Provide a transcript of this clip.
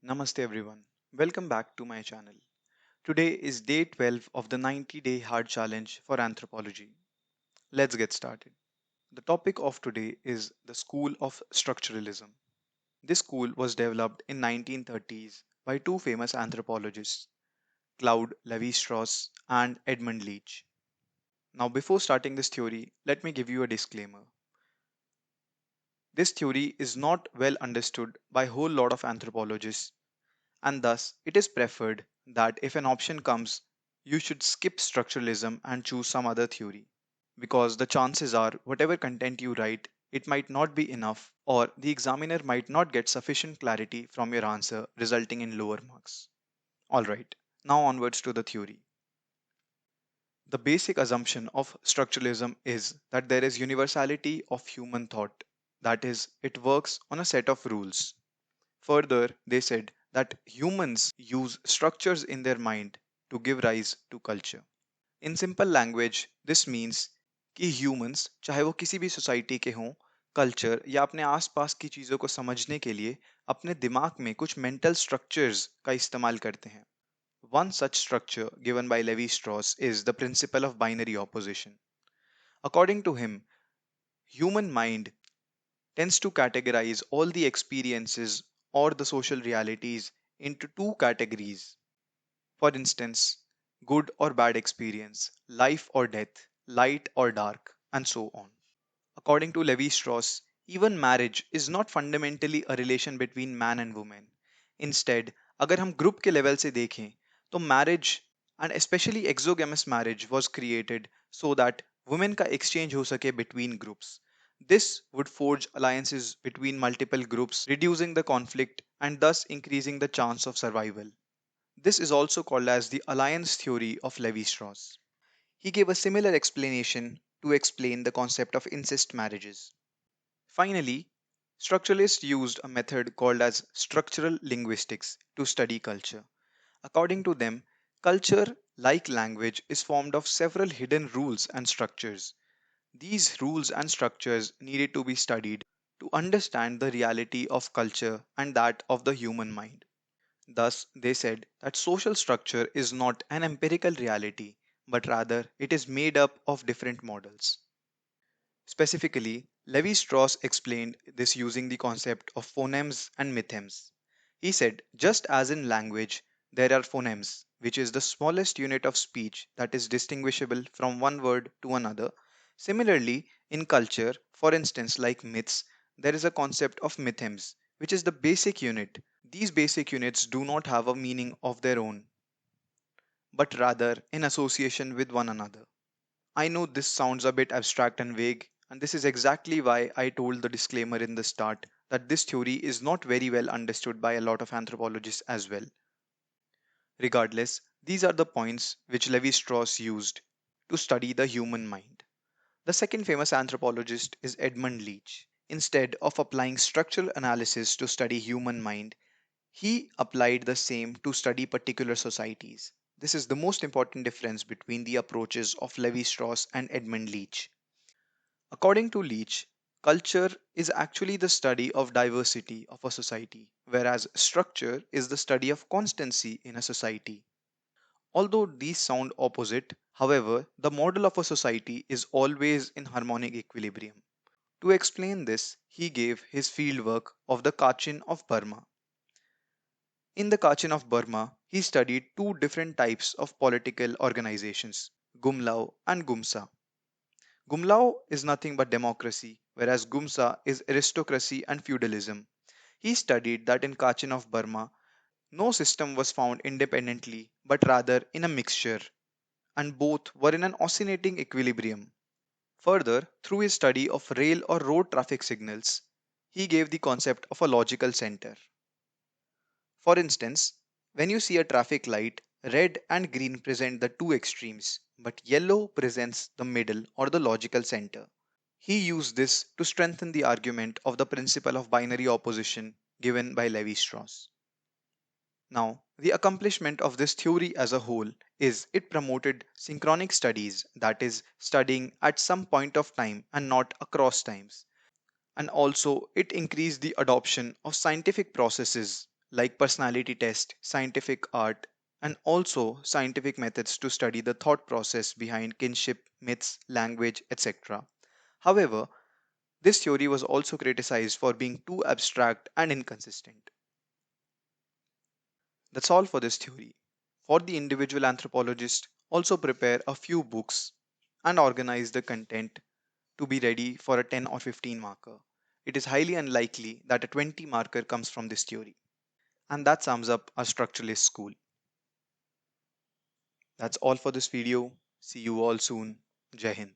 Namaste everyone. Welcome back to my channel. Today is day 12 of the 90-day hard challenge for anthropology. Let's get started. The topic of today is the school of structuralism. This school was developed in 1930s by two famous anthropologists, Claude Lévi-Strauss and Edmund Leach. Now before starting this theory, let me give you a disclaimer. This theory is not well understood by a whole lot of anthropologists, and thus it is preferred that if an option comes, you should skip structuralism and choose some other theory. Because the chances are, whatever content you write, it might not be enough, or the examiner might not get sufficient clarity from your answer, resulting in lower marks. Alright, now onwards to the theory. The basic assumption of structuralism is that there is universality of human thought, that is, it works on a set of rules. Further, they said that humans use structures in their mind to give rise to culture. In simple language, this means कि humans, चाहे वो किसी भी society के हों, culture या अपने आसपास की चीज़ों को समझने के लिए अपने दिमाग में कुछ mental structures का इस्तेमाल करते हैं. One such structure given by Levi-Strauss is the principle of binary opposition. According to him, human mind tends to categorize all the experiences or the social realities into two categories. For instance, good or bad experience, life or death, light or dark, and so on. According to Levi Strauss, even marriage is not fundamentally a relation between man and woman. Instead, अगर हम group के level से देखें तो marriage and especially exogamous marriage was created so that women का exchange हो सके between groups. This would forge alliances between multiple groups, reducing the conflict and thus increasing the chance of survival. This is also called as the alliance theory of Levi Strauss. He gave a similar explanation to explain the concept of incest marriages. Finally, structuralists used a method called as structural linguistics to study culture. According to them, culture, like language, is formed of several hidden rules and structures. These rules and structures needed to be studied to understand the reality of culture and that of the human mind. Thus, they said that social structure is not an empirical reality, but rather it is made up of different models. Specifically, Levi Strauss explained this using the concept of phonemes and mythemes. He said, just as in language, there are phonemes, which is the smallest unit of speech that is distinguishable from one word to another. Similarly, in culture, for instance, like myths, there is a concept of mythemes, which is the basic unit. These basic units do not have a meaning of their own, but rather in association with one another. I know this sounds a bit abstract and vague, and this is exactly why I told the disclaimer in the start that this theory is not very well understood by a lot of anthropologists as well. Regardless, these are the points which Levi Strauss used to study the human mind. The second famous anthropologist is Edmund Leach. Instead of applying structural analysis to study human mind, he applied the same to study particular societies. This is the most important difference between the approaches of Levi Strauss and Edmund Leach. According to Leach, culture is actually the study of diversity of a society, whereas structure is the study of constancy in a society. Although these sound opposite, however, the model of a society is always in harmonic equilibrium. To explain this, he gave his fieldwork of the Kachin of Burma. In the Kachin of Burma, he studied two different types of political organizations, Gumlao and Gumsa. Gumlao is nothing but democracy, whereas Gumsa is aristocracy and feudalism. He studied that in Kachin of Burma, no system was found independently, but rather in a mixture, and both were in an oscillating equilibrium. Further, through his study of rail or road traffic signals, he gave the concept of a logical center. For instance, when you see a traffic light, red and green present the two extremes, but yellow presents the middle or the logical center. He used this to strengthen the argument of the principle of binary opposition given by Levi Strauss. Now, the accomplishment of this theory as a whole is it promoted synchronic studies, that is, studying at some point of time and not across times. And also, it increased the adoption of scientific processes like personality test, scientific art, and also scientific methods to study the thought process behind kinship, myths, language, etc. However, this theory was also criticized for being too abstract and inconsistent. That's all for this theory. For the individual anthropologist, also prepare a few books and organize the content to be ready for a 10 or 15 marker. It is highly unlikely that a 20 marker comes from this theory. And that sums up a structuralist school. That's all for this video. See you all soon. Jai Hind.